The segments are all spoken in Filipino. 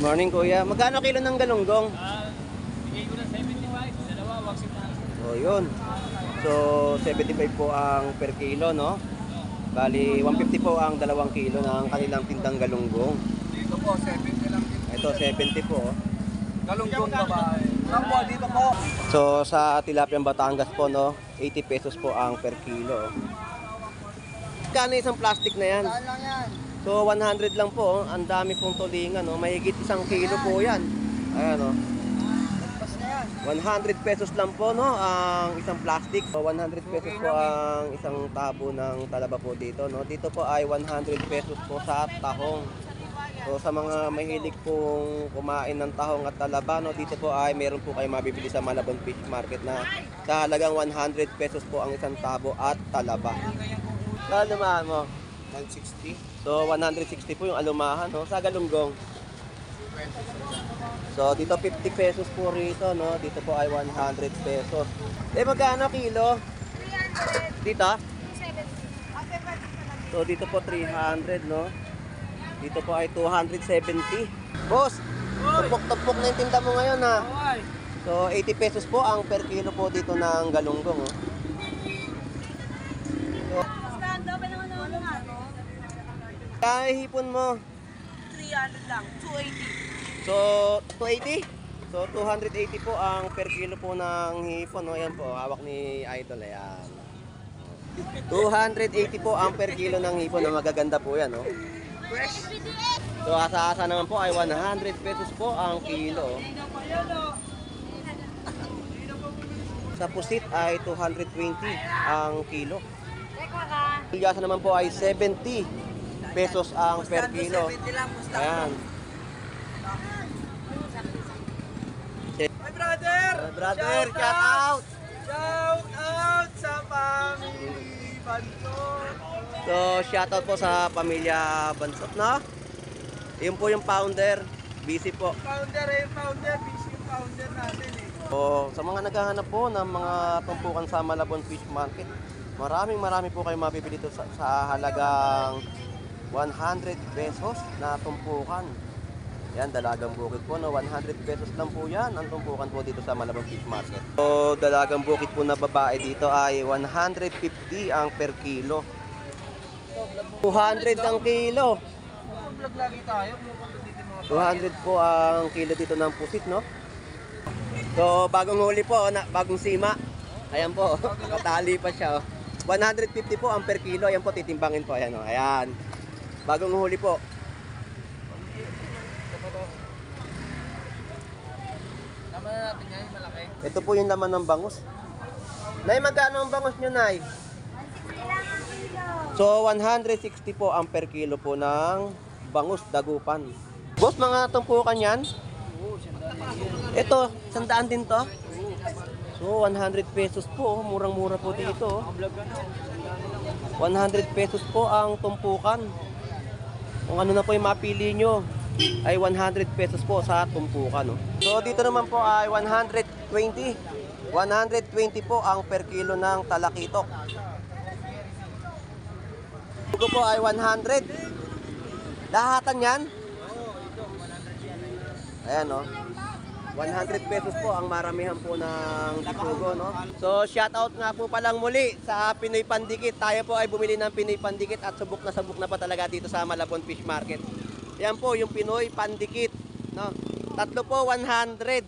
Morning kuya. Magkano kilo ng galunggong? Bigay ko ng 75, dalawa, waksin na. So yun. So 75 po ang per kilo, no? Bali 150 po ang 2 kilo ng kanilang tindang galunggong. Dito po, 70 lang din. Ito 70 po. Galunggong babae. Lang po, dito po. So sa Tilapiang Batangas po, no, 80 pesos po ang per kilo. Kano isang plastic na yan? Saan lang yan? So 100 lang po. Ang dami pong tulingan, no? Mahigit 1 kilo po yan. Ayan, no? Pas na yan. 100 pesos lang po, no, ang isang plastic. So 100 pesos po ang isang tabo ng talaba po dito, no. Dito po ay 100 pesos po sa tahong. So sa mga mahilig pong kumain ng tahong at talaba, no, dito po ay meron po kayo mabibili sa Malabon Fish Market na sa halagang 100 pesos po ang isang tabo at talaba. Sa alumahan mo? 160. So 160 po yung alumahan, no, sa galunggong. So dito 50 pesos po rito, no. Dito po ay 100 pesos. Eh magkano kilo? 300. Dito? 270. So dito po 300, no. Dito po ay 270. Boss, tupok-tupok na yung tinda mo ngayon, ha. So 80 pesos po ang per kilo po dito ng galunggong, oh. So, kaya hipon mo? 300 lang. 280. So 280? So 280 po ang per kilo po ng hipon, no. Ayan po, hawak ni Idol, ayan. 280 po ang per kilo ng hipon, na magaganda po yan, no. So asa-asa naman po ay 100 pesos po ang kilo. Sa pusit ay 220 ang kilo. Bilyasa naman po ay 70 pesos ang per kilo. Ayan. My brother! Brother, shout out! Shout out sa family Bansot! So shout out po sa pamilya Bansot, no? Yun po yung founder. Busy po. Founder, busy yung founder natin eh. So, sa mga naghahanap po ng mga tumpukan sa Malabon Fish Market, marami po kayo mabibili dito sa halagang 100 pesos na tumpukan. Yan, Dalagang Bukid po, no? 100 pesos lang po yan ang tumpukan po dito sa Malabon Fish Market. So, Dalagang Bukid po na babae dito ay 150 ang per kilo. 200 ang kilo. Vlog lagi tayo. 200 po ang kilo dito ng pusit, no? So, bagong huli po, bagong sima. Ayan po, nakatali pa siya, oh. 150 po ang per kilo. Ayan po, titimbangin po. Ayan, oh. Ayan. Bagong huli po. Tama na natin yan, malaki. Ito po yung laman ng bangus. Nay, magkano ang bangus nyo, Nay? So, 160 po ang per kilo po ng bangus dagupan. Boss, mga tumpukan yan? Ito, 100 din to? So, 100 pesos po. Murang-mura po dito. 100 pesos po ang tumpukan. Kung ano na po yung mapili nyo, ay 100 pesos po sa tumpukan, no? So, dito naman po ay 120. 120 po ang per kilo ng talakitok. Ito po ay 100. Lahatan yan? Ayan, no? 100 pesos po ang maramihan po ng bisugo, no? So, shoutout nga po palang muli sa Pinoy Pandikit. Tayo po ay bumili ng Pinoy Pandikit at subok na pa talaga dito sa Malabon Fish Market. Yan po yung Pinoy Pandikit, no? Tatlo po, 100.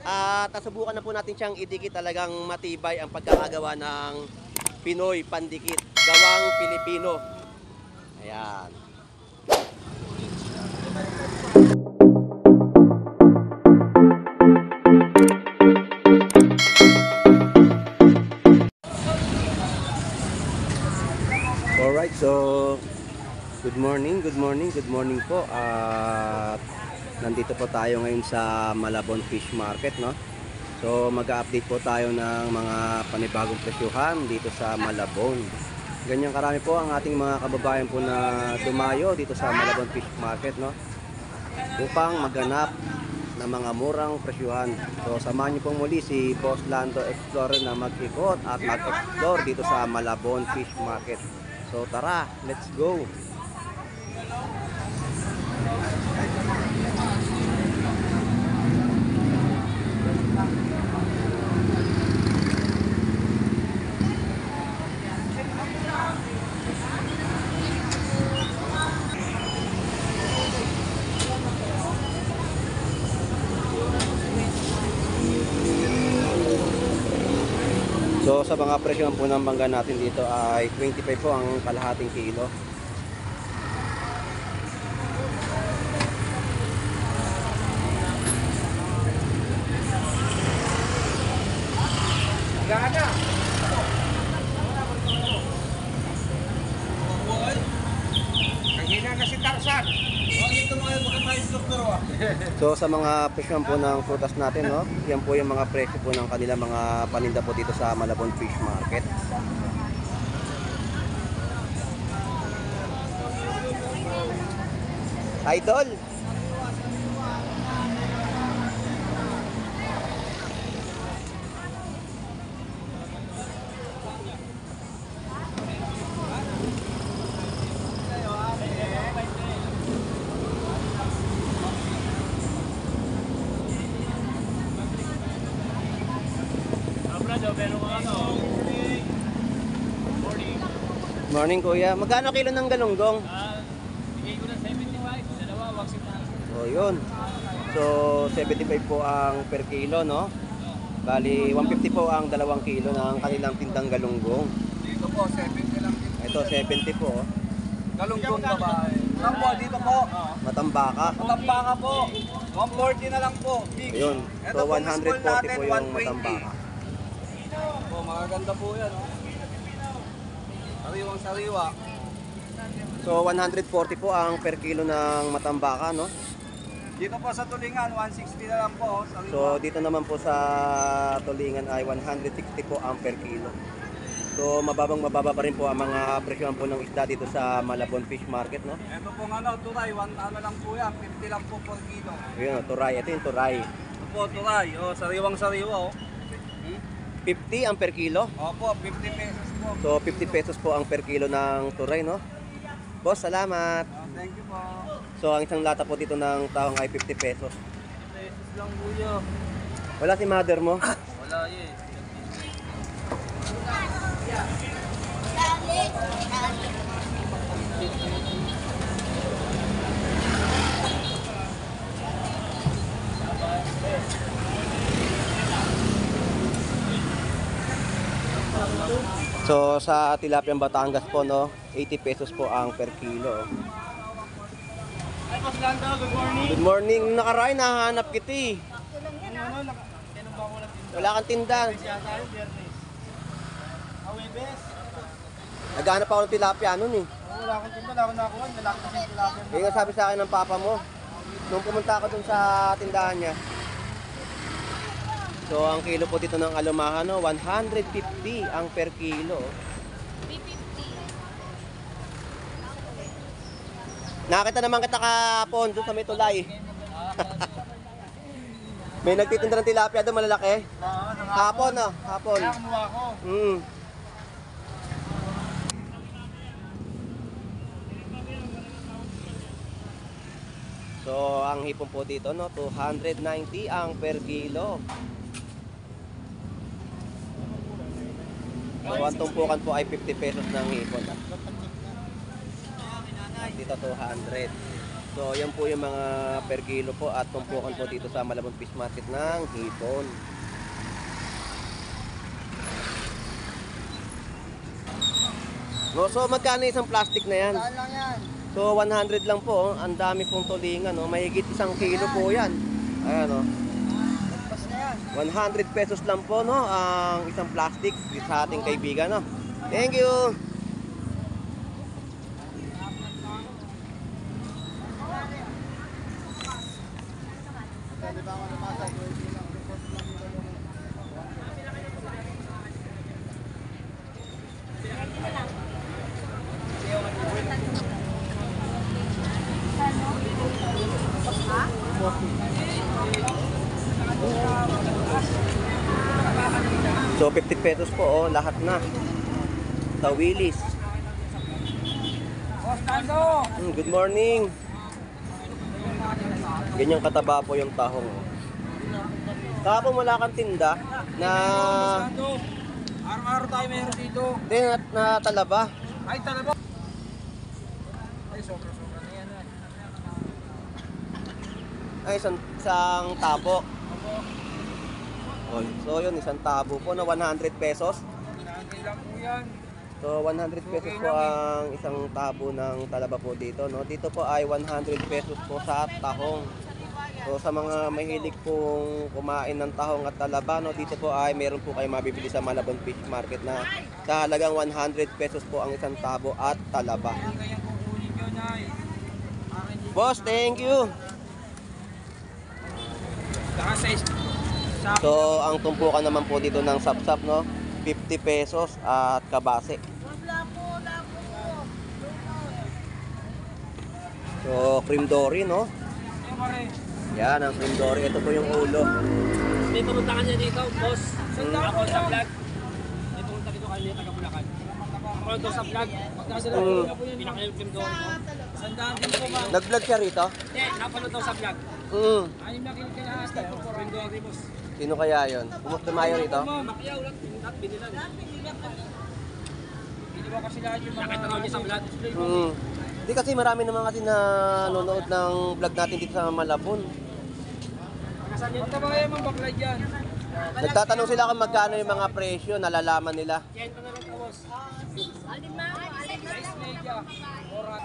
At subukan na po natin siyang idikit. Talagang matibay ang pagkakagawa ng Pinoy Pandikit. Gawang Pilipino. Ayan. Alright, so good morning po. At nandito po tayo ngayon sa Malabon Fish Market, no? So mag-update po tayo ng mga panibagong presyuhan dito sa Malabon. Ganyan karami po ang ating mga kababayan po na dumayo dito sa Malabon Fish Market, no? Upang maghanap ng mga murang presyuhan. So samahan niyo pong muli si Boss Lando Explorer na mag-ikot at mag-explore dito sa Malabon Fish Market. So tara, let's go! So sa mga presyo po ng mangga natin dito ay 25 po ang kalahating kilo. Gana! Kanina na si Tarzan. Ito mga makapayos doktor ah. So sa mga presyo po ng prutas natin, no? Yan po yung mga presyo po ng kanila mga paninda po dito sa Malabon Fish Market. Idol! Brado, pero kung ano, morning. Morning kuya. Magkano kilo ng galunggong? Bigay ko ng 75, dalawa, waksin na. So yun. So 75 po ang per kilo, no? Bali 150 po ang 2 kilo ng kanilang tindang galunggong. Dito po, 70 lang din. Ito 70 po, oh. Galunggong babae. Lang po, dito po. Matambaka. Matambaka po. 140 na lang po. Big. Ayun. Ito So po, 140 natin, po yung 120. matambaka. Po, magaganda po yan. Oh. Sariwang sariwa. So 140 po ang per kilo ng matambaka, no? Dito po sa tulingan, 160 na lang po. Sariwa. So dito naman po sa tulingan ay 160 po ang per kilo. So mababa pa rin po ang mga presyon po ng isda dito sa Malabon Fish Market, no? Ito pong ano, turay, ano lang po yan, 50 lang po per kilo. Ayun, oh, turay. Ito yung turay. Ito po, turay, sariwang sariwa. Oh. 50 ang per kilo. Opo, 50 pesos po. So 50 pesos po ang per kilo ng turay, no? Boss, salamat. Thank you po. So ang isang lata po dito ng tahong ay 50 pesos. Pesos lang kuya. Wala si mother mo? Wala eh. So sa Tilapiang Batangas po, no, 80 pesos po ang per kilo. Ay, Boss Lando, good morning. Good morning. Nakarain, nahanap kita eh. Kailan ba ako nagtinda? Wala kang tinda. Siya tayo, Biyernes. Awebes. Naghanap ako ng tilapia nun eh. Wala akong tinda, wala akong nakuha. Lalaki kasi yung tilapia. Yung sabi sa akin ng papa mo, nung pumunta ako dun sa tindahan niya. So ang kilo po dito ng alumahan, no, 150 ang per kilo. Nakita naman kita kahapon doon sa may tulay. May nagtitinda ng tilapia doon malalaki. Hapon, no? Hapon. Kaya kumuha ako. Mm. So, ang hipon po dito, no, 290 ang per kilo. So, ang tumpukan po ay 50 pesos ng hipon. Dito 200. So, yan po yung mga per kilo po at tumpukan po dito sa Malabon Fish Market ng hipon. No, so magkano isang plastic na yan? Saan lang yan? So 100 lang po, oh. Ang dami pong tulingan, no? Mahigit 1 kilo po yan. Ayan, no? Pas na yan. 100 pesos lang po, no, ang isang plastic sa ating kaibigan, no? Thank you! So 50 pesos po, oh, lahat na. Tawilis. Boss Nando! Good morning. Ganyang kataba po yung tahong. Kahapon wala kang tinda na Nando! Araw-araw tayo meron dito. hindi na talaba. Ay, talaga. Ay, sobra-sobra na yan. Ay, isang tabo. Oh, so yun, isang tabo po na 100 pesos. yan. So 100 pesos po ang isang tabo ng talaba po dito, no? Dito po ay 100 pesos po sa tahong. So sa mga mahilig pong kumain ng tahong at talaba, no, dito po ay meron po kayo mabibili sa Malabon Fish Market na sa halagang 100 pesos po ang isang tabo at talaba. Kaya kukunin nyo na eh. Boss, thank you. Saka sa So ang tumpukan naman po dito ng sapsap, no, 50 pesos at kabase. So cream dory, no? Yan ang cream dory. Ito po yung ulo. May pumunta ka niya dito, boss. Ako sa vlog. May pumunta dito kanina, taga Bulacan. Ako ito sa vlog. Pinakalim doon. Sandaan din po, ma'am. Nag-vlog siya rito? Hindi, napanood daw sa vlog. Anim na kilit ka na hasta po, 400 boss. Sino kaya yun? Kumusta mayo rito? Makiyaw lang, pinat, binilan. Hindi ba kasi lahat yung Nakita raw niya sa vlog. Hindi kasi marami naman kasi na nanonood ng vlog natin dito sa Malabon. Punta ba kayo mga bakla dyan? Nagtatanong sila kung magkano yung mga presyo, nalalaman nila. Yan pa na lang ka, boss. Size media. Orat.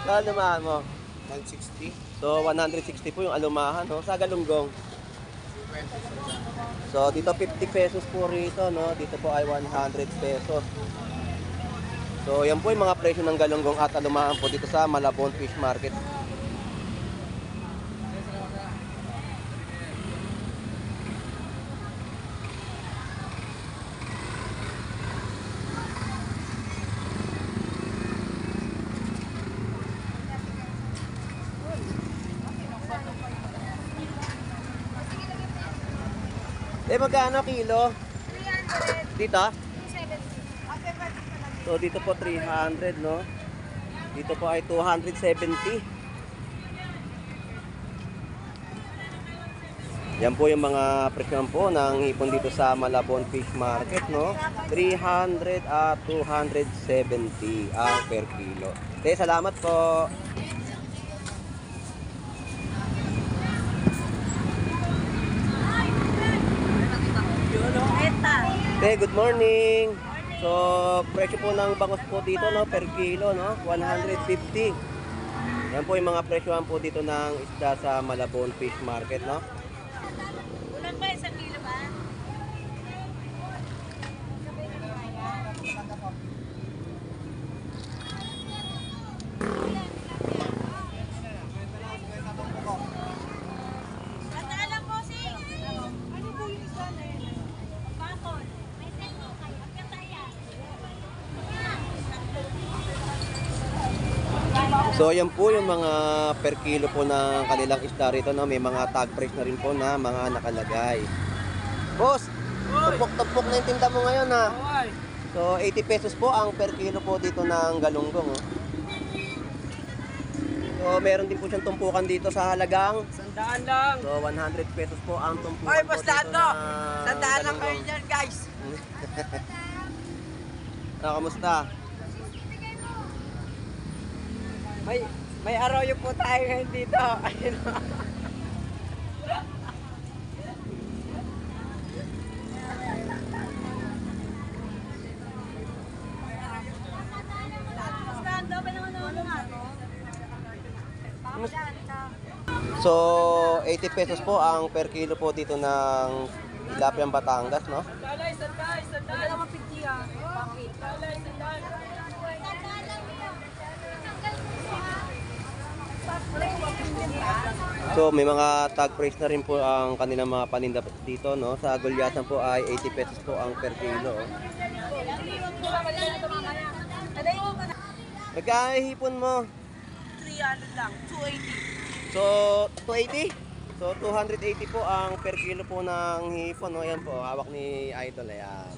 Kaya lumahan mo. 160. So 160 po yung alumahan, no? Sa Galunggong. So dito 50 pesos po rito, no? Dito po ay 100 pesos. So yan po yung mga presyo ng galunggong at alumahan po dito sa Malabon Fish Market. Magkano kilo? 300. Dito? 70. Okay, pa dito lang. So dito po 300, no? Dito po ay 270. Yan po yung mga presyon po ng hipon dito sa Malabon Fish Market, no? 300 at 270 ang per kilo. Okay, salamat po. Okay, good morning. So, presyo po ng bangus po dito, no, per kilo, no, 150. Yan po yung mga presyohan po dito ng isda sa Malabon Fish Market, no. Ulan ba? 1 kilo ba? Tandaan lang po, sing. Ano po yung isda na yun? Bakon. May sento kayo. Pagkataya. So, yan po yung mga per kilo po ng kanilang isda rito, no. May mga tag price na rin po na mga nakalagay. Boss, tupok-tupok na yung tinda mo ngayon, ha. Away. So, 80 pesos po ang per kilo po dito ng galunggong, oh. So, meron din po siyang tumpukan dito sa halagang. Sandaan lang. So, 100 pesos po ang tumpukan Oy, po boss dito Lando. na Sandaan lang kayo galunggong. dyan, guys. Kamusta? May arroyo po tayo ngayon dito. Ayun. Stand up. Ano nga, no? So, 80 pesos po ang per kilo po dito ng Tilapia Batangas, no? Sandalay, sandalay, sandalay. Wala naman pigti, ha? Bakit? Sandalay, sandalay. So, may mga tag price na rin po ang kanilang mga paninda dito, no? Sa Gulyasan po ay 80 pesos po ang per kilo, oh. Magkahipon mo? 300 lang. 280. So, 280? So, 280 po ang per kilo po ng hipon, no? Ayan po, hawak ni Idol, ayan.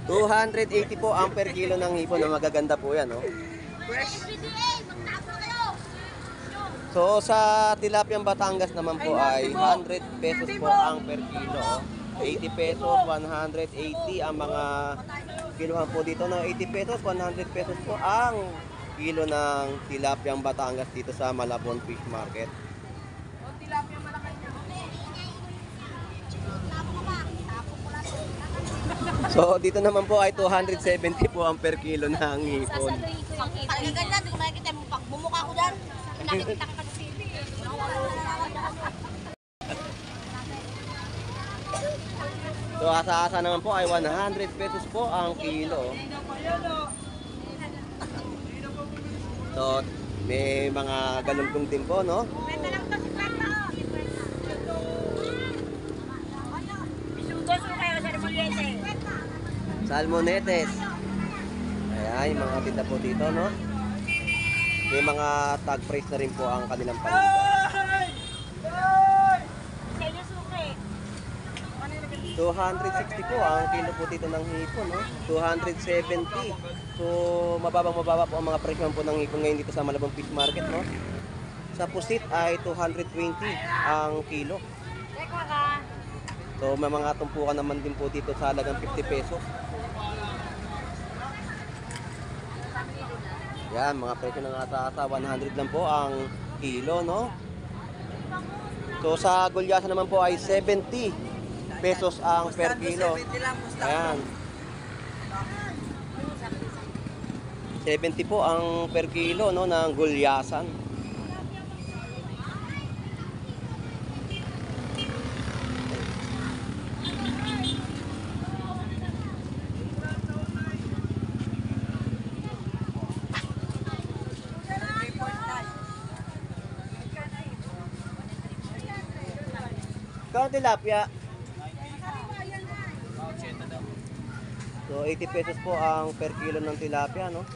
280 po ang per kilo ng hipon, na magaganda po yan, no? So, sa Tilapia Batangas naman po ay 100 pesos po ang per kilo, oh. 80 pesos, 180 ang mga kilohan po dito, no? 80 pesos, 100 pesos po ang kilo ng Tilapia Batangas dito sa Malabon Fish Market. So, dito naman po ay 270 po ang per kilo ng hipon. Sasaluhin ko yung hipon. Talaga ganyan, hindi ko makikita yung pag bumukha ko dyan. Nakikita ka sa TV. So, asa-asa naman po ay 100 pesos po ang kilo. So, may mga galunggong din po, no? Kwenta lang ito, 50. Isugos mo kayo sa Remuliente. Salmonetes. Ayan, yung mga tinda po dito, no? May mga tag price na rin po ang kanilang paninda. Sa inyo suki. 260 po ang kilo po dito ng hipon, no? 270. So, mababa po ang mga presyo po ng hipon ngayon dito sa Malabon Fish Market, no? Sa pusit ay 220 ang kilo. Teka ka. So, may mga tumpukan naman din po dito sa halagang 50 pesos. Yan, mga presyo ng asa-asa, 100 lang po ang kilo, no? So, sa gulyasan naman po ay 70 pesos ang per kilo. Ayan. 70 po ang per kilo, no, ng gulyasan. Ikaw, tilapia. So, 80 pesos po ang per kilo ng tilapia, no?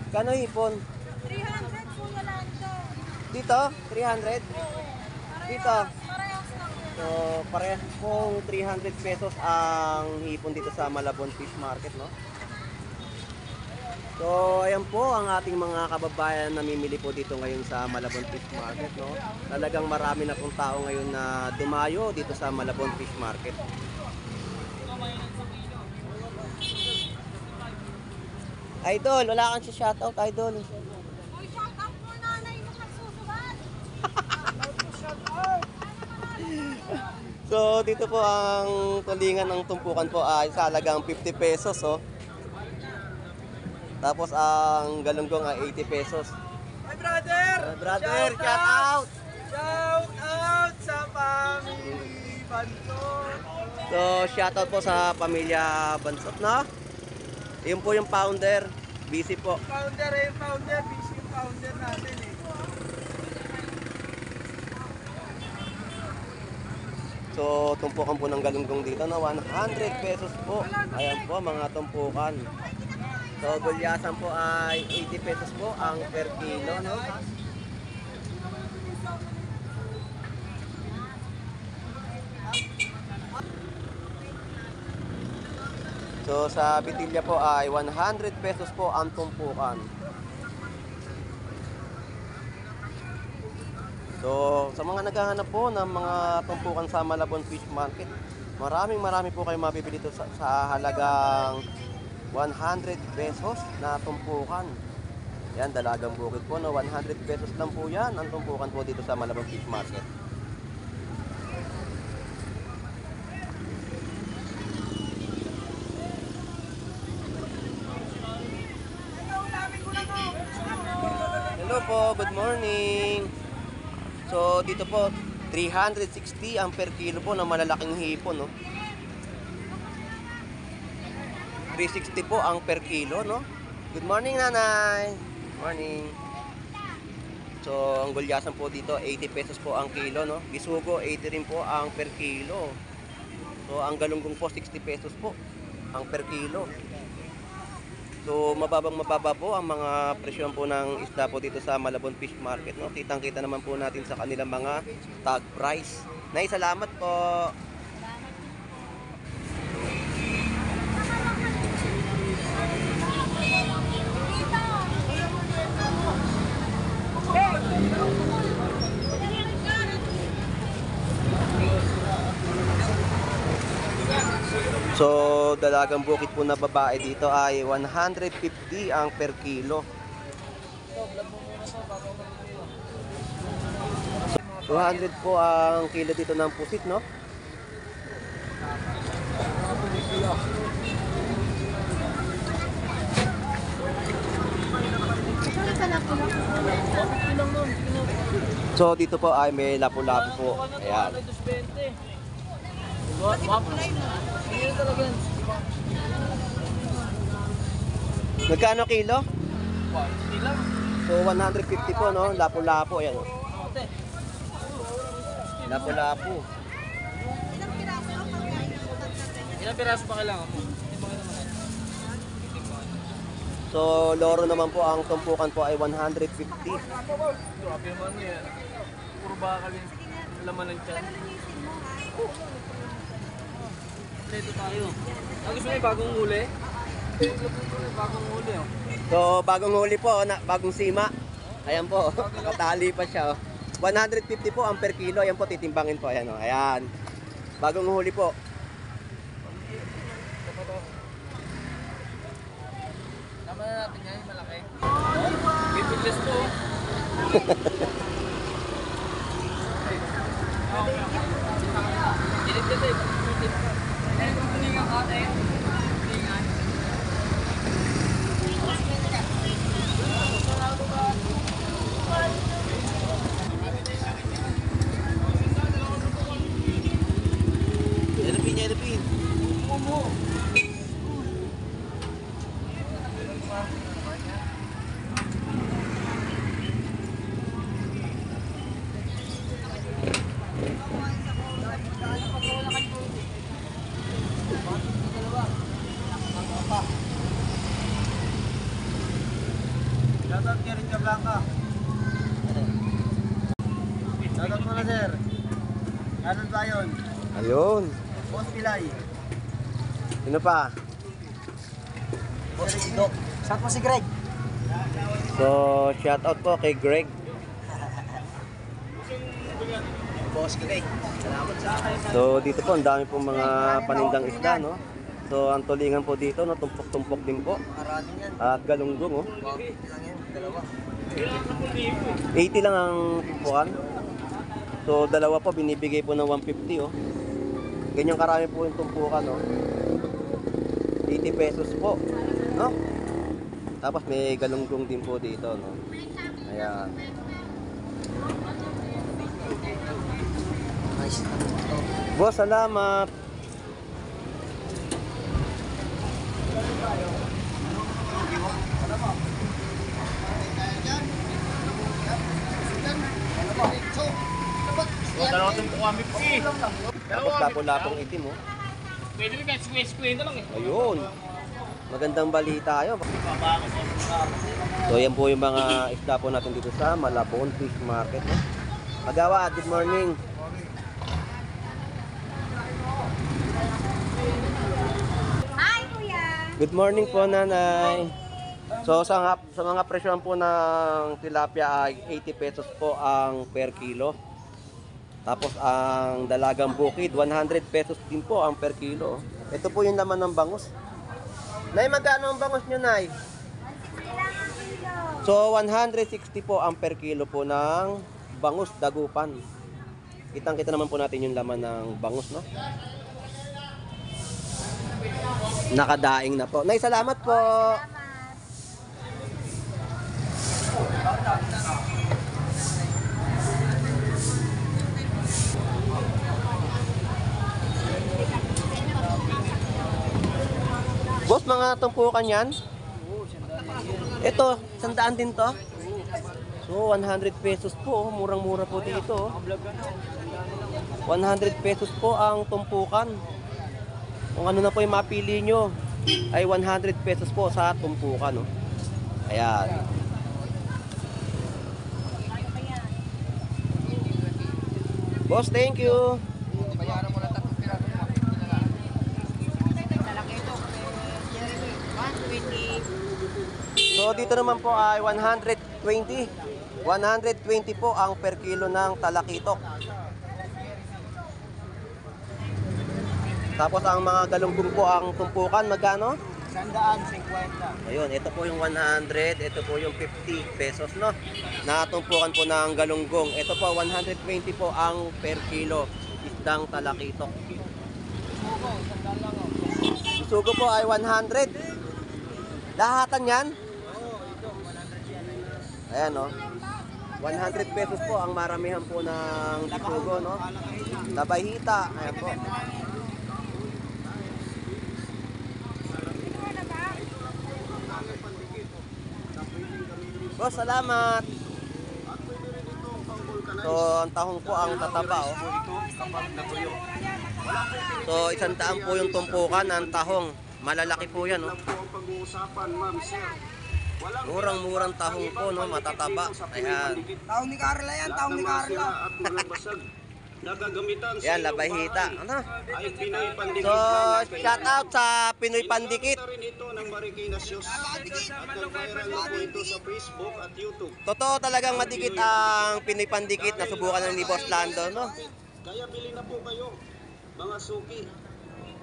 Kano hipon? 300 po na lang ito. Dito? 300? Dito? Parehas lang yan. So, parehas pong 300 pesos ang hipon dito sa Malabon Fish Market, no? So, ayan po ang ating mga kababayan na namimili po dito ngayon sa Malabon Fish Market, no? Talagang marami na pong tao ngayon na dumayo dito sa Malabon Fish Market. Idol, wala kang si shoutout, Idol. Uy, shout out mo nanay mo nagsusubat. So, dito po ang tulingan ng tumpukan po ay sa halagang 50 pesos, oh. Tapos ang galunggong ay 80 pesos. My brother! Brother, shout out! Shout out sa family Bantot! So, shout out po sa pamilya Bansot, no? Yun po yung founder. Busy po. Founder, busy yung founder natin eh. So, tumpukan po ng galunggong dito na 100 pesos po. Ayan po, mga tumpukan. So, gulyasan po ay 80 pesos po ang per kilo, no? So, sa bitilya po ay 100 pesos po ang tumpukan. So, sa mga naghahanap po ng mga tumpukan sa Malabon Fish Market, marami po kayo mabibili dito sa halagang 100 pesos na tumpukan. Yan, dalagang bukid po, no? 100 pesos lang po yan ang tumpukan po dito sa Malabon Fish Market. Hello po, good morning. So, dito po, 360 ang per kilo po ng malalaking hipon, no? 360 po ang per kilo, no? Good morning, nanay. Morning. So, ang gulyasan po dito, 80 pesos po ang kilo, no? Bisugo, 80 rin po ang per kilo. So, ang galunggong po, 60 pesos po ang per kilo. So, mababa po ang mga presyon po ng isda po dito sa Malabon Fish Market, no? Kitang-kita naman po natin sa kanilang mga tag price. Nay, salamat po. So, dalagang bukid po na babae dito ay 150 ang per kilo. 200 po ang kilo dito ng pusit, no? So dito po ay may lapu-lapu po. Ayan. Magkano kilo? So 150 po no, lapu-lapu ayan. Oh. Lapu-lapu. Ilang piraso pa kailangan mo? So loro naman po ang tumpukan po ay 150. Grabe naman yan. Puro bakal yung laman ng tiyan. Dito tayo. Ang gusto mo yung bagong huli? Bagong huli oh. So bagong huli po, bagong sima. Ayan po, katali pa siya. Oh. 150 po ang per kilo. Ayan po, titimbangin po. Ayan, oh. Ayan. Bagong huli po. Tama na natin yan, malaki. Bibilis to. Dilit-dilit. Edupin. Shoutout kay Rica Blanca. Shoutout mo na, sir. Ganun ba yun? Ayun. Boss Pilay. Sino pa? Boss Ido. Shout mo si Greg. So, shout out po kay Greg. Boss Greg. Salamat sa akin. So, dito po ang dami pong mga panindang isda, no? So, ang tulingan po dito, no? Tumpok-tumpok din po. Maraming yan. At galunggong, oh. Bakit lang yan? Dalawa. 80 lang ang tumpukan. So, dalawa po, binibigay po ng 150, oh. Ganyan karami po yung tumpukan, no? 80 pesos po, no? Tapos may galunggong din po dito, no? Ayan. Nice. Boss, salamat. Dalawang tumpo kami po eh. Tapos lapo-lapong itim, oh. Pwede rin kahit square na lang eh. Ayun. Magandang balita yun. So, yan po yung mga isda po natin dito sa Malabon Fish Market, no? Magawa, good morning. Hi, kuya! Good morning po, nanay. So, sa mga presyon po ng tilapia ay 80 pesos po ang per kilo. Tapos ang dalagang bukid, 100 pesos din po ang per kilo. Ito po yung laman ng bangus. Nay, magkano ang bangus nyo, Nay? So, 160 po ang per kilo po ng bangus dagupan. Kitang-kita naman po natin yung laman ng bangus, no? Nakadaing na po. Nay, salamat po. Boss, mga tumpukan yan? Ito, 100 din to. So, 100 pesos po. Murang-mura po dito. 100 pesos po ang tumpukan. Kung ano na po yung mapili nyo, ay 100 pesos po sa tumpukan. No? Ayan. Boss, thank you. Bayaran mo na 3 piraso. Lalaki ito. 120. So dito naman po ay 120. 120 po ang per kilo ng talakitok. Tapos ang mga galunggong po ang tumpukan, magkano? 150. Ayun, ito po yung 100, ito po yung 50 pesos, no? Natumpukan po ng galunggong. Ito po, 120 po ang per kilo isdang talakitok. sugo po ay 100. Lahatan yan? Ayan, no? 100 pesos po ang maramihan po ng sugo, no? Labahita. Ayan po. Boss, salamat. So, ang tahong po ang tataba, oh. So, 100 po yung tumpukan ng tahong. Malalaki po yan, oh. Murang-murang tahong po, no? Matataba. Ayan. Taong ni Carla yan, taong ni Carla. Yan, labahita. Ano? Ay Pinoy Pandikit. So, shout out sa Pinoy Pandikit. rin ito ng Marikina Shoes. At nag-viral na po ito sa Facebook at YouTube. Totoo talagang madikit ang Pinoy Pandikit na subukan ng ni Boss Lando, no? Kaya bili na po kayo, mga suki.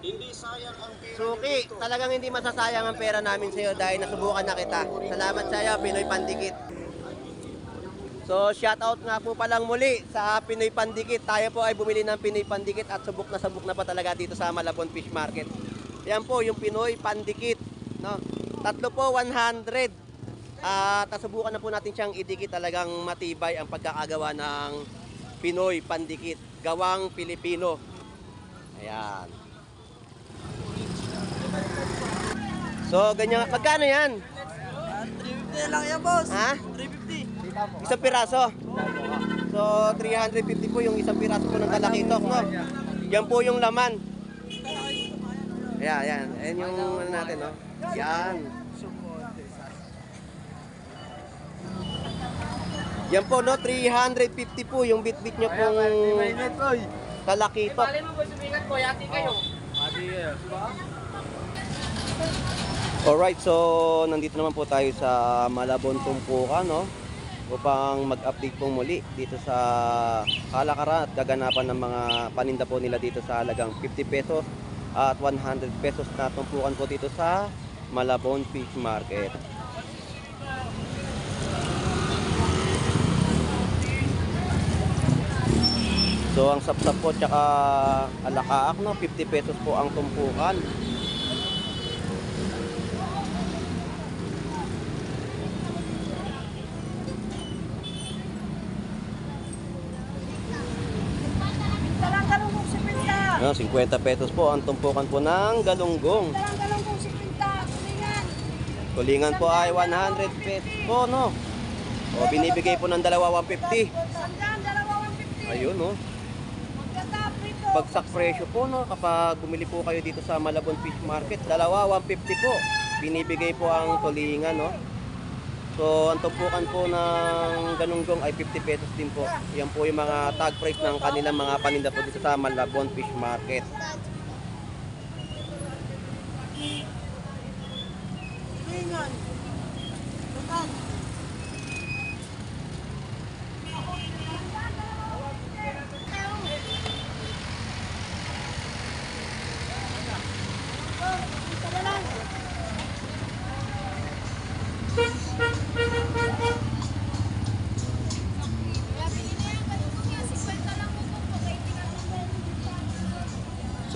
Hindi sayang ang pera. Suki, talagang hindi masasayang ang pera namin sa iyo dahil nasubukan na kita. Salamat sa iyo, Pinoy Pandikit. So, shout out nga po palang muli sa Pinoy Pandikit. Tayo po ay bumili ng Pinoy Pandikit at subok na pa talaga dito sa Malabon Fish Market. Yan po yung Pinoy Pandikit, no? Tatlo po 100. At subukan na po natin siyang idikit. Talagang matibay ang pagkakagawa ng Pinoy Pandikit, gawang Pilipino. Ayan. So, ganyan. Magkano yan? 350 lang yan, boss. Ha? 350. Isang piraso. So, 350 po yung isang piraso po ng talakitok, no? Yan po yung laman. Ayan, ayan. Ayan yung ano natin, no? Yan. Yan po, no? 350 po yung bit-bit nyo pong talakitok. Bali mo po sumikat po, yati kayo. Alright, so nandito naman po tayo sa Malabon Tumpukan, no? Upang mag-update po muli dito sa kalakaran at kaganapan ng mga paninda po nila dito sa halagang 50 pesos at 100 pesos na tumpukan po dito sa Malabon Fish Market. So ang sapsap po tsaka alakaak, no? 50 pesos po ang tumpukan. Dalang-dalang kong 50. No, 50 pesos po ang tumpukan po ng galunggong. Dalang-dalang kong 50. Kulingan. Tulingan po ay 100 pesos po, no? O binibigay po ng dalawa 150. Sandaan, dalawa 150. Ayun, no? Magkatap rito. Bagsak presyo po, no? Kapag bumili po kayo dito sa Malabon Fish Market, dalawa 150 po. Binibigay po ang tulingan, no? So, ang tumpukan po ng galunggong ay 50 pesos din po. Yan po yung mga tag price ng kanilang mga paninda po dito sa Malabon Fish Market. Kulingan. Tukan.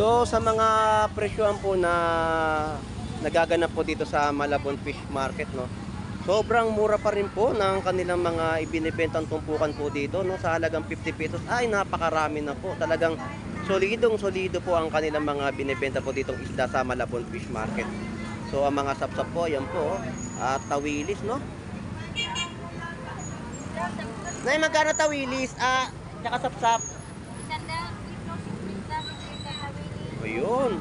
So sa mga presyohan po na nagaganap po dito sa Malabon Fish Market, no, sobrang mura pa rin po ng kanilang mga ibinibentang tumpukan po dito, no, sa halagang 50 pesos. Ay, napakarami na po. Talagang solido po ang kanilang mga binibenta po ditong isda sa Malabon Fish Market. So ang mga sapsap po, yan po, at tawilis, no. Nay, magkano tawilis? Tsaka sapsap. Sandang, ito, 50, Ayun.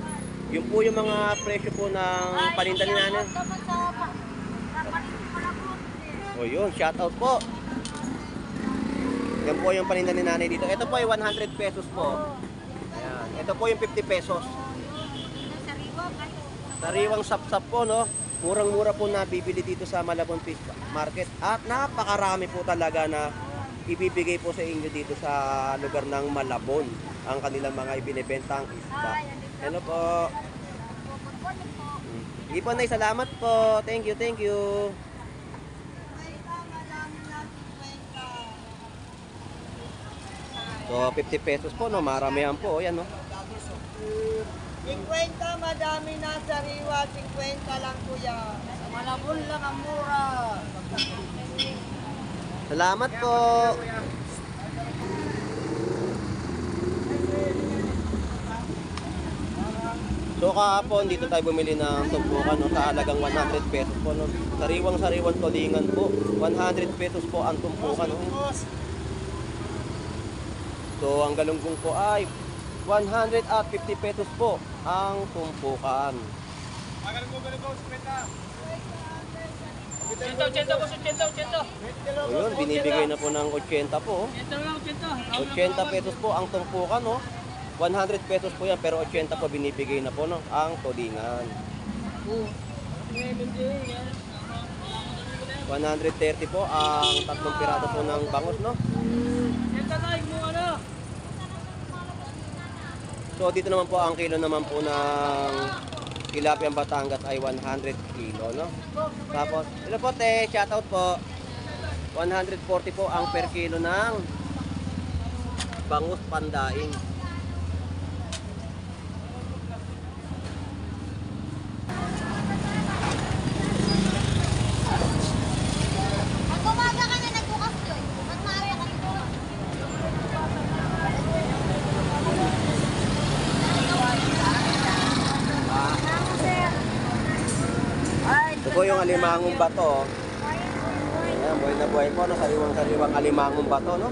Yun po yung mga presyo po ng paninda ni nanay. O yun, shoutout po. Yan po yung paninda ni nanay dito. Ito po ay 100 pesos po. Ayan. Ito po yung 50 pesos. Sariwang sapsap po, no? Murang-mura po na bibili dito sa Malabon Fish Market. At napakarami po talaga na ibibigay po sa inyo dito sa lugar ng Malabon ang kanilang mga ibinebentang isda. Hello po. Hindi po, Nay. Salamat po. Thank you, thank you. So, 50 pesos po, no? Maramihan po. Yan, no? 50, madami na sariwa. 50 lang kuya. Sa Malabon lang ang mura. Salamat po. So kahapon dito tayo bumili ng tumpukan no, sa halagang 100 pesos po no. Sariwang-sariwang tulingan po. 100 pesos po ang tumpukan no. So ang galunggong po ay 150 pesos po ang tumpukan. Chento, chento, boss, chento, chento. So yun, binibigay na po ng 80 po. Chento lang, chento. 80 pesos po ang tumpukan no. 100 pesos po yan pero 80 po binibigay na po no, ang tulingan. 130 po ang tatlong pirado po ng bangus no. Chento tayo mo ano. So dito naman po ang kilo naman po ng tilapia Batangas ay 100 kilo no. Tapos hello po te, shoutout po. 140 po ang per kilo ng bangus pandaing. Pag umaga ka na nagbukas doon, mas maaari ka dito. Ito po yung alimangong bato. Ayan, buhay na buhay po no, sariwang-sariwang alimangong bato no.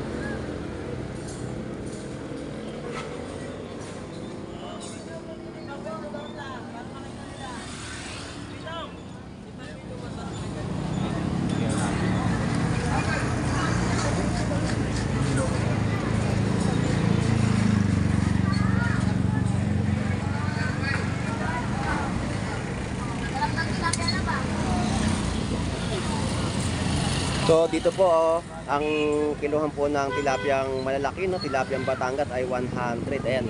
So dito po ang kiluhan po ng tilapiyang malalaki no, tilapiyang Batangas ay 100. Ayan.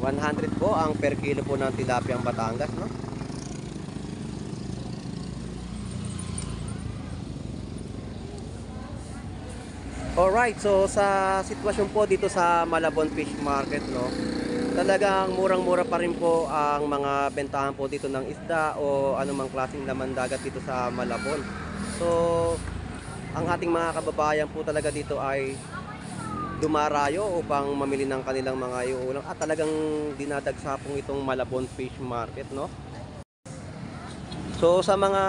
100 po ang per kilo po ng tilapiyang Batangas no. Alright, so sa sitwasyon po dito sa Malabon Fish Market no, talagang murang-mura pa rin po ang mga bentahan po dito ng isda o anumang klaseng laman dagat dito sa Malabon. So, ang ating mga kababayan po talaga dito ay dumarayo upang mamili ng kanilang mga iuulam at talagang dinadagsa pong itong Malabon Fish Market, no? So, sa mga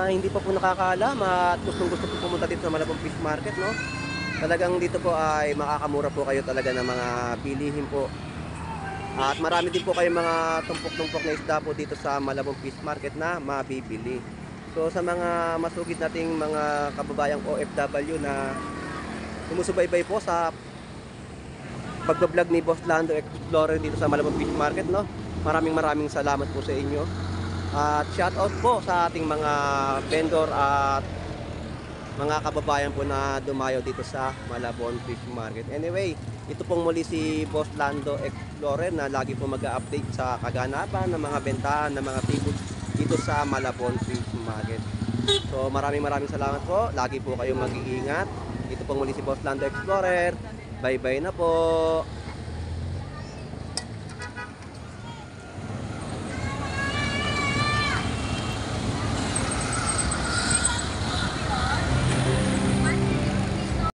hindi pa po nakakaalam at gustong-gusto po pumunta dito sa Malabon Fish Market, no? Talagang dito po ay makakamura po kayo talaga ng mga bilihin po. At marami din po kayong mga tumpok-tumpok na isda po dito sa Malabon Fish Market na mabibili. So sa mga masugid nating mga kababayang OFW na sumusubaybay po sa pagbablog ni Boss Lando Explorer dito sa Malabon Fish Market, no? Maraming salamat po sa inyo. At shoutout po sa ating mga vendor at mga kababayan po na dumayo dito sa Malabon Fish Market. Anyway, ito pong muli si Boss Lando Explorer na lagi po mag-update sa kaganapan ng mga bentahan ng mga seafood dito sa Malabon Fish Market. So maraming salamat po. Lagi po kayong mag-iingat. Ito pong muli si Boss Lando Explorer. Bye-bye na po.